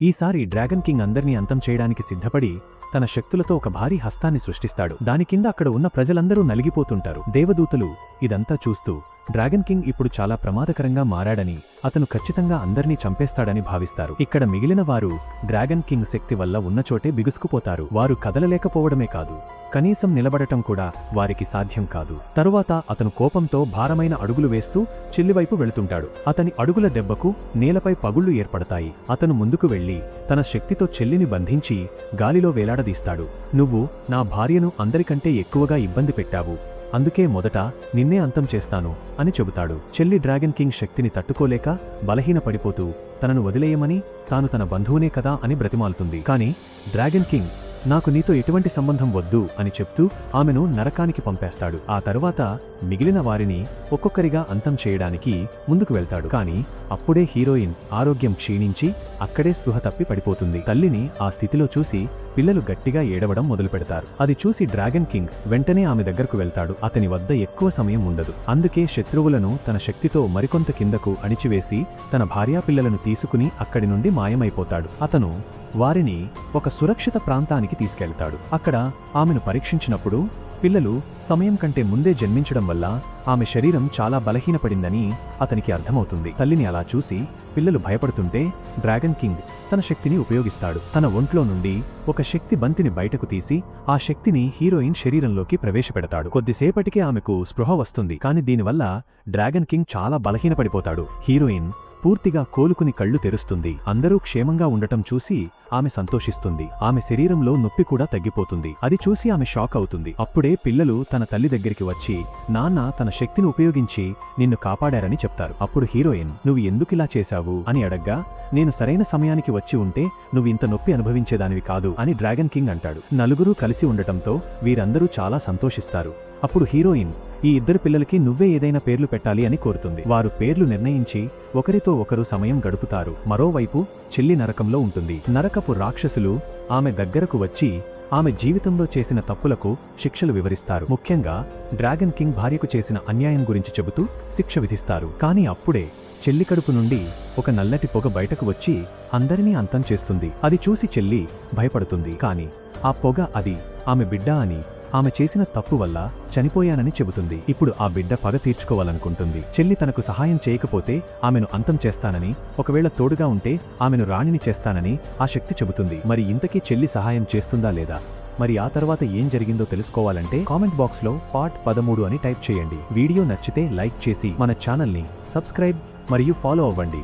ఈసారి dragon king అందర్నీ అంతం చేయడానికి సిద్ధపడి తన శక్తులతో ఒక భారీ హస్తాన్ని సృష్టిస్తాడు. దాని కింద అక్కడ ఉన్న ప్రజలందరూ నలిగిపోతుంటారు. దేవదూతలు ఇదంతా చూస్తూ డ్రాగన్ కింగ్ ఇప్పుడు చాలా ప్రమాదకరంగా మారాడని, అతను ఖచ్చితంగా అందర్నీ చంపేస్తాడని భావిస్తారు. ఇక్కడ మిగిలిన వారు డ్రాగన్ కింగ్ శక్తి వల్ల ఉన్నచోటే బిగుసుకుపోతారు. వారు కదలలేకపోవడమే కాదు, కనీసం నిలబడటం కూడా వారికి సాధ్యం కాదు. తరువాత అతను కోపంతో భారమైన అడుగులు వేస్తూ చెల్లివైపు వెళుతుంటాడు. అతని అడుగుల దెబ్బకు నేలపై పగుళ్లు ఏర్పడతాయి. అతను ముందుకు వెళ్లి తన శక్తితో చెల్లిని బంధించి గాలిలో వేలాడదీస్తాడు. నువ్వు నా భార్యను అందరికంటే ఎక్కువగా ఇబ్బంది పెట్టావు, అందుకే మొదట నిన్నే అంతం చేస్తాను అని చెబుతాడు. చెల్లి డ్రాగన్ కింగ్ శక్తిని తట్టుకోలేక బలహీనపడిపోతూ తనను వదిలేయమని, తాను తన బంధువునే కదా అని బ్రతిమాలుతుంది. కాని డ్రాగన్ కింగ్ నాకు నీతో ఎటువంటి సంబంధం వద్దు అని చెప్తూ ఆమెను నరకానికి పంపేస్తాడు. ఆ తరువాత మిగిలిన వారిని ఒక్కొక్కరిగా అంతం చేయడానికి ముందుకు వెళ్తాడు. కాని అప్పుడే హీరోయిన్ ఆరోగ్యం క్షీణించి అక్కడే స్పృహ తప్పి పడిపోతుంది. తల్లిని ఆ స్థితిలో చూసి పిల్లలు గట్టిగా ఏడవడం మొదలుపెడతారు. అది చూసి డ్రాగన్ కింగ్ వెంటనే ఆమె దగ్గరకు వెళ్తాడు. అతని వద్ద ఎక్కువ సమయం ఉండదు. అందుకే శత్రువులను తన శక్తితో మరికొంత కిందకు అణిచివేసి తన భార్యాపిల్లలను తీసుకుని అక్కడి నుండి మాయమైపోతాడు. అతను వారిని ఒక సురక్షిత ప్రాంతానికి తీసుకెళ్తాడు. అక్కడ ఆమెను పరీక్షించినప్పుడు పిల్లలు సమయం కంటే ముందే జన్మించడం వల్ల ఆమె శరీరం చాలా బలహీనపడిందని అతనికి అర్థమవుతుంది. తల్లిని అలా చూసి పిల్లలు భయపడుతుంటే డ్రాగన్ కింగ్ తన శక్తిని ఉపయోగిస్తాడు. తన ఒంట్లో నుండి ఒక శక్తి బంతిని బయటకు తీసి ఆ శక్తిని హీరోయిన్ శరీరంలోకి ప్రవేశపెడతాడు. కొద్దిసేపటికే ఆమెకు స్పృహ వస్తుంది. కాని దీనివల్ల డ్రాగన్ కింగ్ చాలా బలహీనపడిపోతాడు. హీరోయిన్ పూర్తిగా కోలుకుని కళ్ళు తెరుస్తుంది. అందరూ క్షేమంగా ఉండటం చూసి ఆమె సంతోషిస్తుంది. ఆమె శరీరంలో నొప్పి కూడా తగ్గిపోతుంది. అది చూసి ఆమె షాక్ అవుతుంది. అప్పుడే పిల్లలు తన తల్లి దగ్గరికి వచ్చి నాన్న తన శక్తిని ఉపయోగించి నిన్ను కాపాడారని చెప్తారు. అప్పుడు హీరోయిన్ నువ్వు ఎందుకిలా చేశావు అని అడగ్గా, నేను సరైన సమయానికి వచ్చి ఉంటే నువ్వు ఇంత నొప్పి అనుభవించేదానివి కాదు అని డ్రాగన్ కింగ్ అంటాడు. నలుగురూ కలిసి ఉండటంతో వీరందరూ చాలా సంతోషిస్తారు. అప్పుడు హీరోయిన్ ఈ ఇద్దరు పిల్లలకి నువ్వే ఏదైనా పేర్లు పెట్టాలి అని కోరుతుంది. వారు పేర్లు నిర్ణయించి ఒకరితో ఒకరు సమయం గడుపుతారు. మరోవైపు చెల్లి నరకంలో ఉంటుంది. నరకపు రాక్షసులు ఆమె దగ్గరకు వచ్చి ఆమె జీవితంలో చేసిన తప్పులకు శిక్షలు వివరిస్తారు. ముఖ్యంగా డ్రాగన్ కింగ్ భార్యకు చేసిన అన్యాయం గురించి చెబుతూ శిక్ష విధిస్తారు. కాని అప్పుడే చెల్లి కడుపు నుండి ఒక నల్లటి పొగ బయటకు వచ్చి అందరినీ అంతం చేస్తుంది. అది చూసి చెల్లి భయపడుతుంది. కాని ఆ పొగ అది ఆమె బిడ్డ అని, ఆమె చేసిన తప్పు వల్ల చనిపోయానని చెబుతుంది. ఇప్పుడు ఆ బిడ్డ పగ తీర్చుకోవాలనుకుంటుంది. చెల్లి తనకు సహాయం చేయకపోతే ఆమెను అంతం చేస్తానని, ఒకవేళ తోడుగా ఉంటే ఆమెను రాణిని చేస్తానని ఆ శక్తి చెబుతుంది. మరి ఇంతకీ చెల్లి సహాయం చేస్తుందా లేదా? మరి ఆ తర్వాత ఏం జరిగిందో తెలుసుకోవాలంటే కామెంట్ బాక్స్లో పార్ట్ 13 అని టైప్ చేయండి. వీడియో నచ్చితే లైక్ చేసి మన ఛానల్ని సబ్స్క్రైబ్ మరియు ఫాలో అవ్వండి.